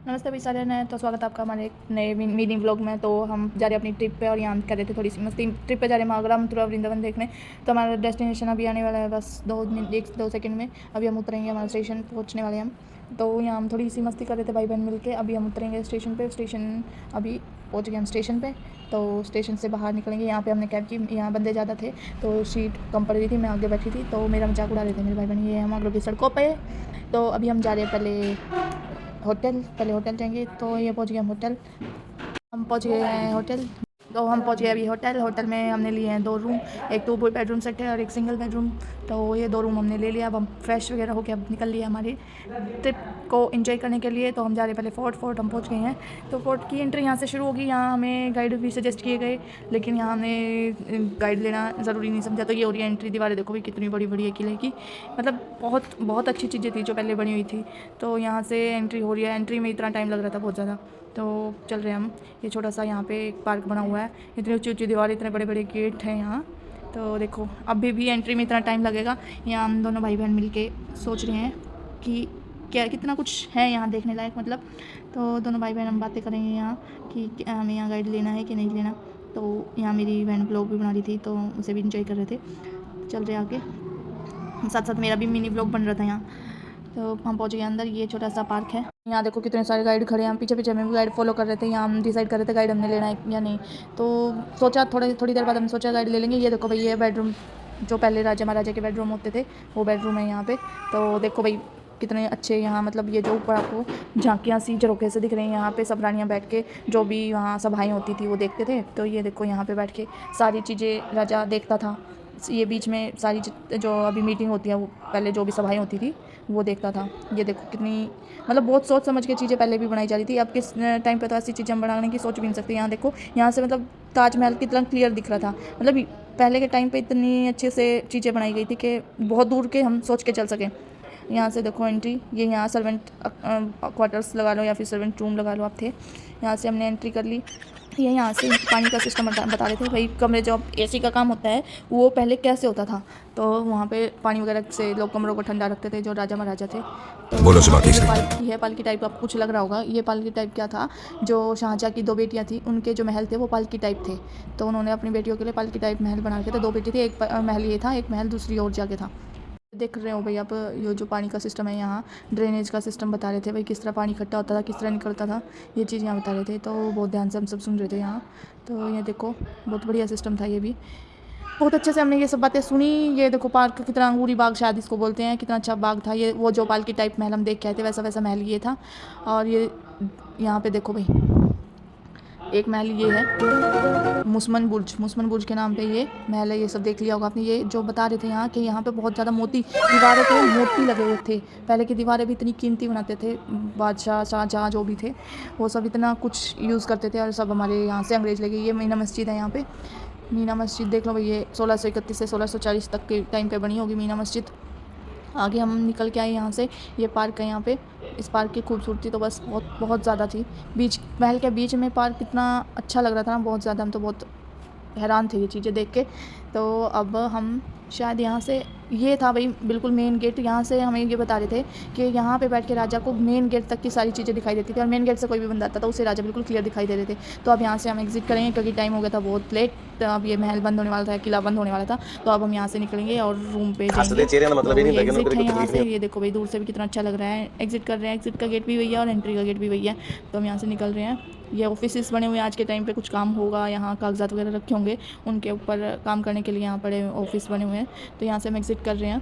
नमस्ते भाई सारे ने तो स्वागत है आपका हमारे एक नए मिनी व्लॉग में। तो हम जा रहे हैं अपनी ट्रिप पे और यहाँ कर रहे थे थोड़ी सी मस्ती। ट्रिप पे जा रहे हैं मागरा मथुरा वृंदावन देखने। तो हमारा डेस्टिनेशन अभी आने वाला है, बस 1-2 सेकंड में अभी हम उतरेंगे, हमारा स्टेशन पहुँचने वाले हैं हम। तो यहाँ हम थोड़ी सी मस्ती कर रहे थे भाई बहन मिल के। अभी हम उतरेंगे स्टेशन पे, स्टेशन अभी पहुँच गए हम स्टेशन पे। तो स्टेशन से बाहर निकलेंगे, यहाँ पे हमने कैब की, यहाँ बंदे ज़्यादा थे तो सीट कम पड़ रही थी, मैं आगे बैठी थी तो मेरा मजाक उड़ा रहे थे मेरे भाई बहन। ये हम आगरा की सड़कों पर। तो अभी हम जा रहे हैं पहले होटल जाएंगे। तो ये पहुंच गए हम होटल, हम पहुंच गए हैं होटल। तो हम पहुंच गए अभी होटल में हमने लिए हैं 2 रूम, एक 2 बेडरूम सेट है और एक सिंगल बेडरूम। तो ये 2 रूम हमने ले लिया। अब हम फ्रेश वगैरह होकर अब निकल लिए हमारी ट्रिप को एंजॉय करने के लिए। तो हम जा रहे हैं पहले फोर्ट हम पहुंच गए हैं। तो फोर्ट की एंट्री यहाँ से शुरू होगी। यहाँ हमें गाइड भी सजेस्ट किए गए, लेकिन यहाँ हमने गाइड लेना ज़रूरी नहीं समझा। तो ये हो रही है एंट्री। दीवारें देखो भी कितनी बड़ी बड़ी है किले की, मतलब बहुत अच्छी चीज़ें थी जो पहले बनी हुई थी। तो यहाँ से एंट्री हो रही है। एंट्री में इतना टाइम लग रहा था बहुत ज़्यादा। तो चल रहे हैं हम। ये छोटा सा यहाँ पे एक पार्क बना हुआ है, इतनी ऊंची ऊंची दीवार, इतने बड़े बड़े गेट हैं यहाँ। तो देखो अभी भी एंट्री में इतना टाइम लगेगा। यहाँ हम दोनों भाई बहन मिलके सोच रहे हैं कि क्या कितना कुछ है यहाँ देखने लायक, मतलब। तो दोनों भाई बहन हम बातें करेंगे यहाँ कि हमें यहाँ गाइड लेना है कि नहीं लेना। तो यहाँ मेरी बहन ब्लॉग भी बना रही थी तो उसे भी इंजॉय कर रहे थे। चल रहे आगे, साथ साथ मेरा भी मिनी ब्लॉग बन रहा था यहाँ। तो हम पहुँच गए अंदर। ये छोटा सा पार्क है। यहाँ देखो कितने सारे गाइड खड़े हैं, हम पीछे पीछे में भी गाइड फॉलो कर रहे थे। यहाँ हम डिसाइड कर रहे थे गाइड हमने लेना है या नहीं। तो सोचा थोड़ी देर बाद हम सोचा गाइड ले लेंगे। ये देखो भाई, ये बेडरूम जो पहले राजा महाराजा के बेडरूम होते थे वो बेडरूम है यहाँ पे। तो देखो भाई कितने अच्छे यहाँ, मतलब ये जो ऊपर आपको झांकियाँ सी झरोखे से दिख रही हैं, यहाँ पे सब रानियाँ बैठ के जो भी वहाँ सभाएँ होती थी वो देखते थे। तो ये देखो यहाँ पे बैठ के सारी चीज़ें राजा देखता था। ये बीच में सारी जो अभी मीटिंग होती है, वो पहले जो भी सभाएँ होती थी वो देखता था। ये देखो कितनी, मतलब बहुत सोच समझ के चीज़ें पहले भी बनाई जा रही थी। अब किस टाइम पे तो ऐसी चीज़ें हम बनाने की सोच भी नहीं सकते। यहाँ देखो, यहाँ से मतलब ताजमहल कितना क्लियर दिख रहा था। मतलब पहले के टाइम पे इतनी अच्छे से चीज़ें बनाई गई थी कि बहुत दूर के हम सोच के चल सकें। यहाँ से देखो एंट्री, ये यहाँ सर्वेंट क्वार्टर्स लगा लो या फिर सर्वेंट रूम लगा लो आप थे। यहाँ से हमने एंट्री कर ली। ये यहाँ से पानी का सिस्टम बता रहे थे भाई। कमरे जो एसी का काम होता है वो पहले कैसे होता था, तो वहाँ पे पानी वगैरह से लोग कमरों को ठंडा रखते थे जो राजा महाराजा थे। तो बोलो से बाकी से पालकी है, पालकी टाइप आपको कुछ लग रहा होगा। ये पालकी टाइप क्या था, जो शाहजहाँ की 2 बेटियाँ थी उनके जो महल थे वो पालकी टाइप थे। तो उन्होंने अपनी बेटियों के लिए पालकी टाइप महल बना रखे थे। 2 बेटी थी, एक महल ये था, एक महल दूसरी ओर जाके था। देख रहे हो भाई आप, ये जो पानी का सिस्टम है यहाँ, ड्रेनेज का सिस्टम बता रहे थे भाई, किस तरह पानी इकट्ठा होता था, किस तरह निकलता था, ये चीज़ यहाँ बता रहे थे। तो बहुत ध्यान से हम सब सुन रहे थे यहाँ। तो ये देखो बहुत बढ़िया सिस्टम था, ये भी बहुत अच्छे से हमने ये सब बातें सुनी। ये देखो पार्क कितना, अंगूरी बाग शायद इसको बोलते हैं, कितना अच्छा बाग था ये। वो जो पालकी टाइप महल हम देख के आए थे वैसा वैसा महल ये था। और ये यहाँ पे देखो भाई, एक महल ये है मुसमन बुर्ज के नाम पे ये महल है। ये सब देख लिया होगा आपने। ये जो बता रहे थे यहाँ कि यहाँ पे बहुत ज़्यादा मोती, दीवारों पे मोती लगे हुए थे। पहले की दीवारें भी इतनी कीमती बनाते थे बादशाह शाहजहाँ जो भी थे, वो सब इतना कुछ यूज़ करते थे और सब हमारे यहाँ से अंग्रेज़ ले गए। ये मीना मस्जिद है यहाँ पे, मीना मस्जिद देख लो भाई। ये 1631 से 1640 तक के टाइम पे बनी होगी मीना मस्जिद। आगे हम निकल के आए यहाँ से। ये पार्क है यहाँ पे। इस पार्क की खूबसूरती तो बस बहुत ज़्यादा थी। महल के बीच में पार्क कितना अच्छा लग रहा था ना, बहुत ज़्यादा। हम तो बहुत हैरान थे ये चीज़ें देख के। तो अब हम शायद यहाँ से, ये था भाई बिल्कुल मेन गेट। यहाँ से हमें ये बता रहे थे कि यहाँ पे बैठ के राजा को मेन गेट तक की सारी चीज़ें दिखाई देती थी, और मेन गेट से कोई भी बंदा आता था उसे राजा बिल्कुल क्लियर दिखाई दे रहे थे। तो अब यहाँ से हम एग्जिट करेंगे क्योंकि टाइम हो गया था बहुत लेट। अब ये महल बंद होने वाला था, किला बंद होने वाला था। तो अब हम यहाँ से निकलेंगे और रूम पे जाएंगे। तो ये एग्जिट है यहाँ से। ये देखो भाई दूर से भी कितना अच्छा लग रहा है। एग्जिट कर रहे हैं, एग्जिट का गेट भी वही है और एंट्री का गेट भी वही है। तो हम यहाँ से निकल रहे हैं। ये ऑफिस बने हुए हैं, आज के टाइम पे कुछ काम होगा, यहाँ कागजात वगैरह रखे होंगे, उनके ऊपर काम करने के लिए यहाँ पड़े ऑफिस बने हुए हैं। तो यहाँ से हम एग्जिट कर रहे हैं।